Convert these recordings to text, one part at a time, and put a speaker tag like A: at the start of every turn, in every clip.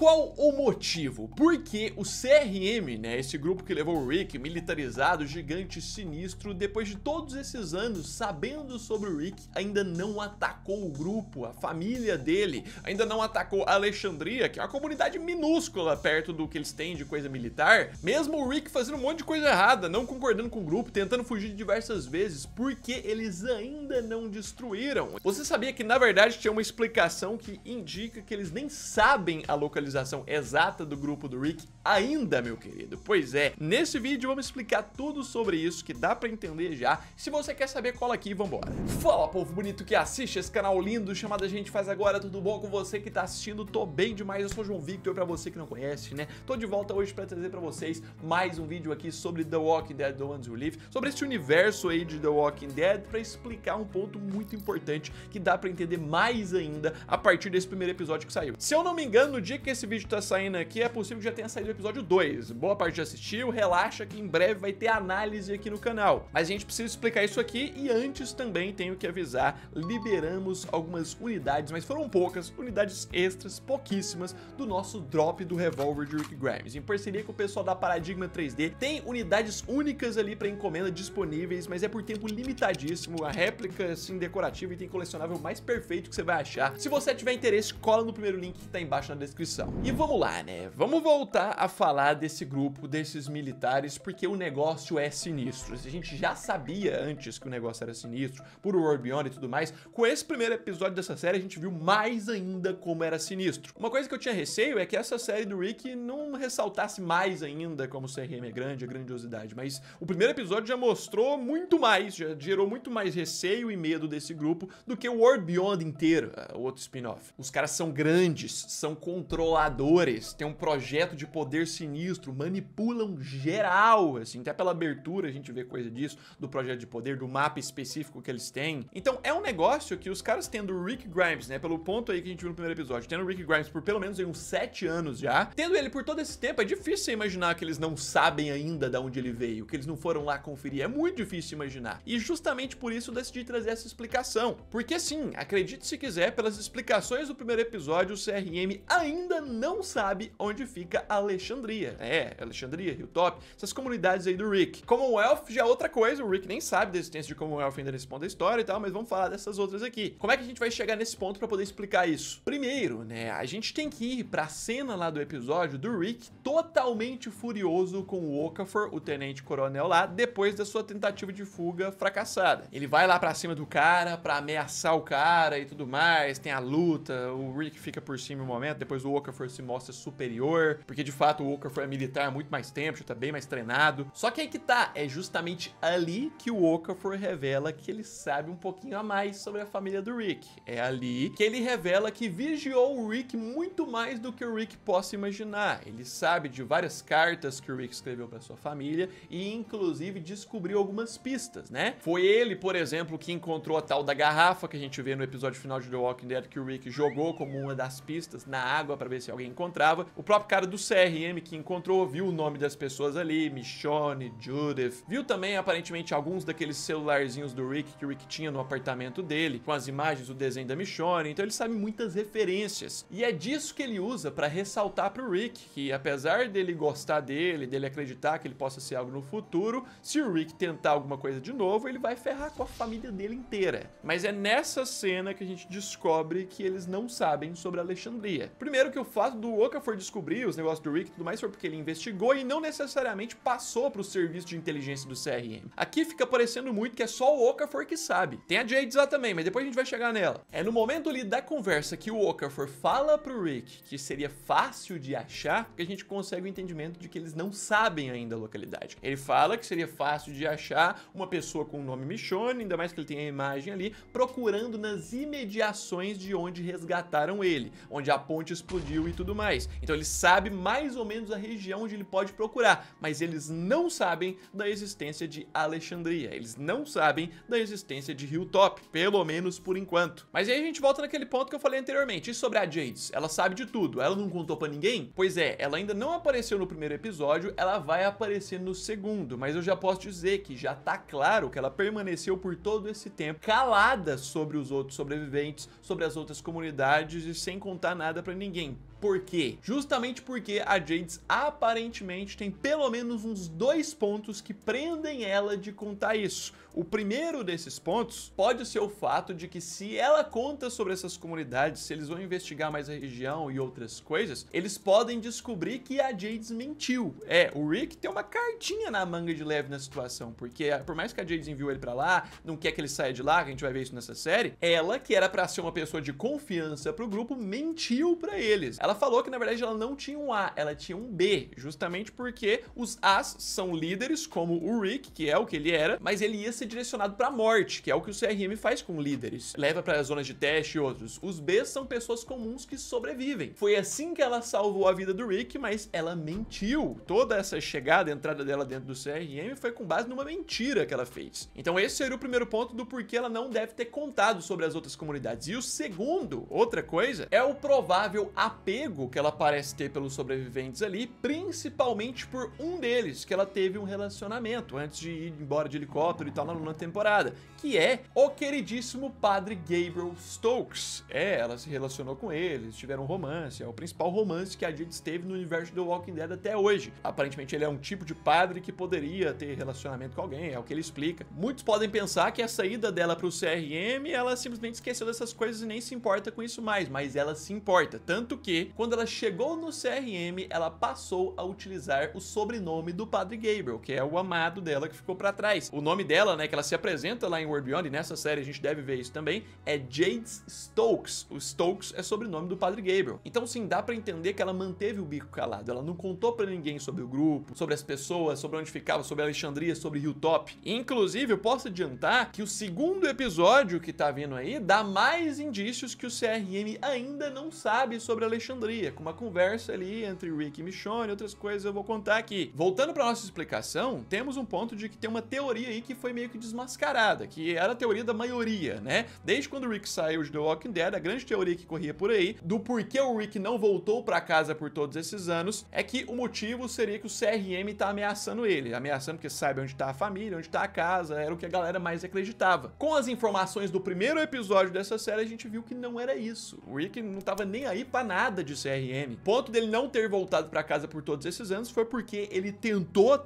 A: Qual o motivo? Porque o CRM, né, esse grupo que levou o Rick, militarizado, gigante, sinistro, depois de todos esses anos sabendo sobre o Rick, ainda não atacou o grupo, a família dele, ainda não atacou Alexandria, que é uma comunidade minúscula perto do que eles têm de coisa militar, mesmo o Rick fazendo um monte de coisa errada, não concordando com o grupo, tentando fugir diversas vezes, porque eles ainda não destruíram. Você sabia que na verdade tinha uma explicação que indica que eles nem sabem a localização exata do grupo do Rick ainda, meu querido? Pois é, nesse vídeo vamos explicar tudo sobre isso, que dá pra entender já. Se você quer saber, cola aqui e vambora. Fala, povo bonito que assiste esse canal lindo chamado A Gente Faz Agora, tudo bom com você que tá assistindo? Tô bem demais, eu sou o João Victor, pra você que não conhece, né? Tô de volta hoje pra trazer pra vocês mais um vídeo aqui sobre The Walking Dead: The Ones Who Live, sobre esse universo aí de The Walking Dead, pra explicar um ponto muito importante que dá pra entender mais ainda a partir desse primeiro episódio que saiu. Se eu não me engano, no dia que esse vídeo tá saindo aqui, é possível que já tenha saído o episódio 2. Boa parte já assistiu, relaxa que em breve vai ter análise aqui no canal. Mas a gente precisa explicar isso aqui e antes também tenho que avisar, liberamos algumas unidades, mas foram poucas, unidades extras, pouquíssimas, do nosso drop do revólver de Rick Grimes. Em parceria com o pessoal da Paradigma 3D, tem unidades únicas ali para encomenda disponíveis, mas é por tempo limitadíssimo, a réplica assim decorativa e tem colecionável mais perfeito que você vai achar. Se você tiver interesse, cola no primeiro link que tá embaixo na descrição. E vamos lá, né? Vamos voltar a falar desse grupo, desses militares, porque o negócio é sinistro. A gente já sabia antes que o negócio era sinistro, por World Beyond e tudo mais. Com esse primeiro episódio dessa série, a gente viu mais ainda como era sinistro. Uma coisa que eu tinha receio é que essa série do Rick não ressaltasse mais ainda como o CRM é grande, a grandiosidade, mas o primeiro episódio já mostrou muito mais, já gerou muito mais receio e medo desse grupo do que o World Beyond inteiro, o outro spin-off. Os caras são grandes, são controladores, tem um projeto de poder sinistro, manipulam geral, assim, até pela abertura a gente vê coisa disso, do projeto de poder, do mapa específico que eles têm. Então é um negócio que os caras tendo o Rick Grimes, né, pelo ponto aí que a gente viu no primeiro episódio, tendo o Rick Grimes por pelo menos aí uns 7 anos já, tendo ele por todo esse tempo, é difícil você imaginar que eles não sabem ainda de onde ele veio, que eles não foram lá conferir, é muito difícil imaginar. E justamente por isso eu decidi trazer essa explicação, porque sim, acredite se quiser, pelas explicações do primeiro episódio, o CRM ainda não sabe onde fica Alexandria. Alexandria, Hilltop, essas comunidades aí do Rick. Commonwealth já é outra coisa, o Rick nem sabe da existência de Commonwealth ainda nesse ponto da história e tal, mas vamos falar dessas outras aqui. Como é que a gente vai chegar nesse ponto pra poder explicar isso? Primeiro, né, a gente tem que ir pra cena lá do episódio do Rick totalmente furioso com o Okafor, o tenente coronel lá, depois da sua tentativa de fuga fracassada. Ele vai lá pra cima do cara pra ameaçar o cara e tudo mais, tem a luta, o Rick fica por cima um momento, depois o Okafor se mostra superior, porque de fato o Okafor é militar há muito mais tempo, já tá bem mais treinado. Só que aí que tá, é justamente ali que o Okafor revela que ele sabe um pouquinho a mais sobre a família do Rick. É ali que ele revela que vigiou o Rick muito mais do que o Rick possa imaginar. Ele sabe de várias cartas que o Rick escreveu pra sua família e inclusive descobriu algumas pistas, né? Foi ele, por exemplo, que encontrou a tal da garrafa que a gente vê no episódio final de The Walking Dead, que o Rick jogou como uma das pistas na água pra ver se alguém encontrava. O próprio cara do CRM que encontrou, viu o nome das pessoas ali, Michonne, Judith, viu também aparentemente alguns daqueles celularzinhos do Rick que o Rick tinha no apartamento dele, com as imagens do desenho da Michonne, então ele sabe muitas referências. E é disso que ele usa pra ressaltar pro Rick que apesar dele gostar dele acreditar que ele possa ser algo no futuro, se o Rick tentar alguma coisa de novo, ele vai ferrar com a família dele inteira. Mas é nessa cena que a gente descobre que eles não sabem sobre Alexandria. Primeiro que o fato do Okafor descobrir os negócios do Rick e tudo mais foi porque ele investigou e não necessariamente passou pro serviço de inteligência do CRM. Aqui fica parecendo muito que é só o Okafor que sabe. Tem a Jade lá também, mas depois a gente vai chegar nela. É no momento ali da conversa que o Okafor fala pro Rick que seria fácil de achar, que a gente consegue o entendimento de que eles não sabem ainda a localidade. Ele fala que seria fácil de achar uma pessoa com o nome Michonne, ainda mais que ele tem a imagem ali, procurando nas imediações de onde resgataram ele, onde a ponte explodiu e tudo mais. Então ele sabe mais ou menos a região onde ele pode procurar, mas eles não sabem da existência de Alexandria, eles não sabem da existência de Hilltop, pelo menos por enquanto. Mas aí a gente volta naquele ponto que eu falei anteriormente, e sobre a Jade? Ela sabe de tudo, ela não contou pra ninguém? Pois é, ela ainda não apareceu no primeiro episódio, ela vai aparecer no segundo, mas eu já posso dizer que já tá claro que ela permaneceu por todo esse tempo calada sobre os outros sobreviventes, sobre as outras comunidades e sem contar nada pra ninguém. Por quê? Justamente porque a Jadis aparentemente tem pelo menos uns 2 pontos que prendem ela de contar isso. O primeiro desses pontos pode ser o fato de que se ela conta sobre essas comunidades, se eles vão investigar mais a região e outras coisas, eles podem descobrir que a Jadis mentiu. O Rick tem uma cartinha na manga de leve na situação, porque por mais que a Jadis enviou ele pra lá, não quer que ele saia de lá, que a gente vai ver isso nessa série, ela, que era pra ser uma pessoa de confiança pro grupo, mentiu pra eles. Ela falou que na verdade ela não tinha um A, ela tinha um B, justamente porque os As são líderes, como o Rick, que é o que ele era, mas ele ia ser direcionado pra morte, que é o que o CRM faz com líderes. Leva pra zonas de teste e outros. Os Bs são pessoas comuns que sobrevivem. Foi assim que ela salvou a vida do Rick, mas ela mentiu. Toda essa chegada, entrada dela dentro do CRM foi com base numa mentira que ela fez. Então esse seria o primeiro ponto do porquê ela não deve ter contado sobre as outras comunidades. E o segundo, outra coisa, é o provável apego que ela parece ter pelos sobreviventes ali, principalmente por um deles, que ela teve um relacionamento antes de ir embora de helicóptero e tal na nona temporada, que é o queridíssimo padre Gabriel Stokes. Ela se relacionou com ele, eles tiveram um romance, é o principal romance que a Jadis teve no universo do The Walking Dead até hoje. Aparentemente ele é um tipo de padre que poderia ter relacionamento com alguém, é o que ele explica. Muitos podem pensar que a saída dela pro CRM, ela simplesmente esqueceu dessas coisas e nem se importa com isso mais, mas ela se importa, tanto que quando ela chegou no CRM, ela passou a utilizar o sobrenome do padre Gabriel, que é o amado dela que ficou pra trás. O nome dela, né, que ela se apresenta lá em World Beyond, e nessa série a gente deve ver isso também, é Jadis Stokes. O Stokes é sobrenome do padre Gabriel. Então sim, dá pra entender que ela manteve o bico calado, ela não contou pra ninguém sobre o grupo, sobre as pessoas, sobre onde ficava, sobre Alexandria, sobre Hilltop. Inclusive, eu posso adiantar que o segundo episódio que tá vindo aí dá mais indícios que o CRM ainda não sabe sobre Alexandria, com uma conversa ali entre Rick e Michonne e outras coisas eu vou contar aqui. Voltando pra nossa explicação, temos um ponto de que tem uma teoria aí que foi meio que desmascarada, que era a teoria da maioria, né? Desde quando o Rick saiu de The Walking Dead, a grande teoria que corria por aí, do porquê o Rick não voltou pra casa por todos esses anos, é que o motivo seria que o CRM tá ameaçando ele, ameaçando que sabe onde tá a família, onde tá a casa, era o que a galera mais acreditava. Com as informações do primeiro episódio dessa série, a gente viu que não era isso. O Rick não tava nem aí pra nada de CRM. O ponto dele não ter voltado pra casa por todos esses anos foi porque ele tentou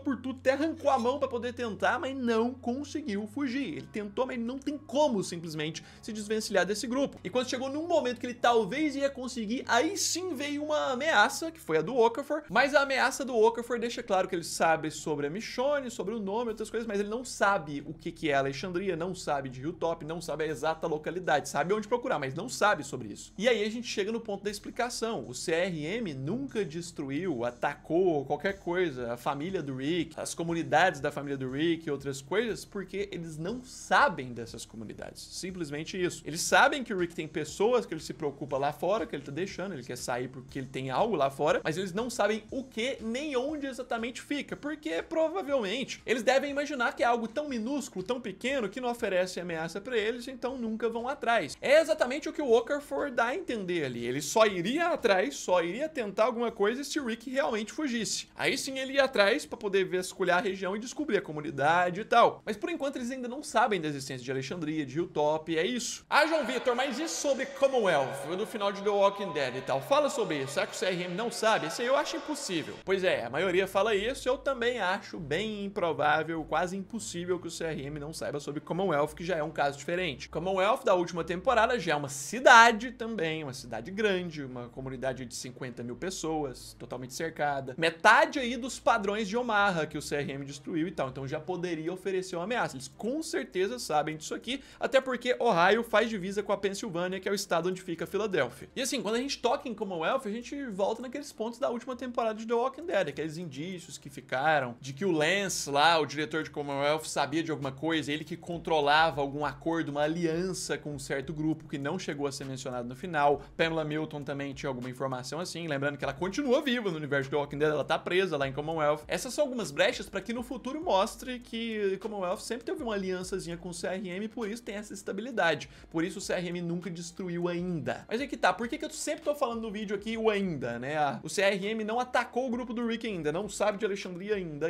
A: por tudo, até arrancou a mão pra poder tentar, mas não conseguiu fugir. Ele tentou, mas não tem como simplesmente se desvencilhar desse grupo. E quando chegou num momento que ele talvez ia conseguir, aí sim veio uma ameaça, que foi a do Okafor, mas a ameaça do Okafor deixa claro que ele sabe sobre a Michonne, sobre o nome, outras coisas, mas ele não sabe o que é Alexandria, não sabe de Hilltop, não sabe a exata localidade, sabe onde procurar, mas não sabe sobre isso. E aí a gente chega no ponto da explicação. O CRM nunca destruiu, atacou qualquer coisa, a família do Rick, as comunidades da família do Rick e outras coisas, porque eles não sabem dessas comunidades. Simplesmente isso. Eles sabem que o Rick tem pessoas que ele se preocupa lá fora, que ele tá deixando, ele quer sair porque ele tem algo lá fora, mas eles não sabem o que nem onde exatamente fica, porque provavelmente eles devem imaginar que é algo tão minúsculo, tão pequeno, que não oferece ameaça pra eles, então nunca vão atrás. É exatamente o que o Okafor dá a entender ali. Ele só iria atrás, só iria tentar alguma coisa se o Rick realmente fugisse. Aí sim ele ia atrás pra poder vasculhar a região e descobrir a comunidade e tal. Mas por enquanto eles ainda não sabem da existência de Alexandria, de Hilltop, é isso. Ah, João Vitor, mas e sobre Commonwealth, no final de The Walking Dead e tal? Fala sobre isso. Será que o CRM não sabe? Isso aí eu acho impossível. Pois é, a maioria fala isso, eu também acho bem improvável, quase impossível que o CRM não saiba sobre Commonwealth, que já é um caso diferente. Commonwealth da última temporada já é uma cidade também, uma cidade grande, uma comunidade de 50 mil pessoas, totalmente cercada. Metade aí dos padrões de Omaha que o CRM destruiu e tal, então já poderia oferecer uma ameaça. Eles com certeza sabem disso aqui, até porque Ohio faz divisa com a Pensilvânia, que é o estado onde fica a Filadélfia. E assim, quando a gente toca em Commonwealth, a gente volta naqueles pontos da última temporada de The Walking Dead, aqueles indícios que ficaram, de que o Lance lá, o diretor de Commonwealth, sabia de alguma coisa, ele que controlava algum acordo, uma aliança com um certo grupo que não chegou a ser mencionado no final. Pamela Milton também tinha alguma informação assim, lembrando que ela continua viva no universo de The Walking Dead, ela tá presa lá em Commonwealth. Essas são algumas brechas para que no futuro mostre que Commonwealth sempre teve uma aliançazinha com o CRM e por isso tem essa estabilidade. Por isso o CRM nunca destruiu ainda. Mas é que tá, por que eu sempre tô falando no vídeo aqui o ainda, né? O CRM não atacou o grupo do Rick ainda, não sabe de Alexandria ainda.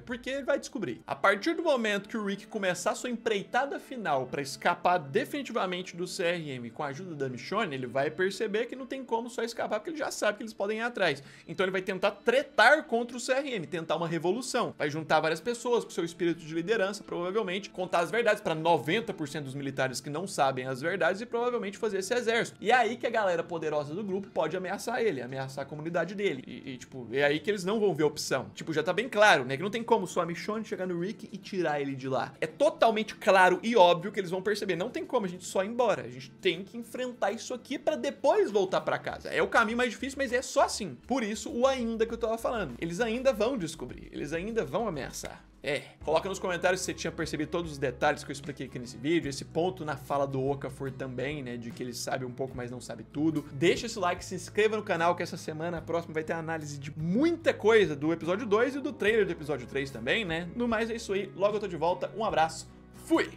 A: Porque ele vai descobrir. A partir do momento que o Rick começar sua empreitada final para escapar definitivamente do CRM com a ajuda da Michonne, ele vai perceber vê que não tem como só escapar, porque ele já sabe que eles podem ir atrás. Então ele vai tentar tretar contra o CRM, tentar uma revolução. Vai juntar várias pessoas com seu espírito de liderança, provavelmente, contar as verdades para 90% dos militares que não sabem as verdades e provavelmente fazer esse exército. E é aí que a galera poderosa do grupo pode ameaçar ele, ameaçar a comunidade dele. Tipo, é aí que eles não vão ver opção. Tipo, já tá bem claro, né, que não tem como só a Michonne chegar no Rick e tirar ele de lá. É totalmente claro e óbvio que eles vão perceber. Não tem como a gente só ir embora. A gente tem que enfrentar isso aqui pra depois voltar pra casa. É o caminho mais difícil, mas é só assim. Por isso, o ainda que eu tava falando. Eles ainda vão descobrir. Eles ainda vão ameaçar. Coloca nos comentários se você tinha percebido todos os detalhes que eu expliquei aqui nesse vídeo, esse ponto na fala do Okafor também, né, de que ele sabe um pouco, mas não sabe tudo. Deixa esse like, se inscreva no canal, que essa semana a próxima vai ter análise de muita coisa do episódio 2 e do trailer do episódio 3 também, né? No mais é isso aí, logo eu tô de volta, um abraço, fui!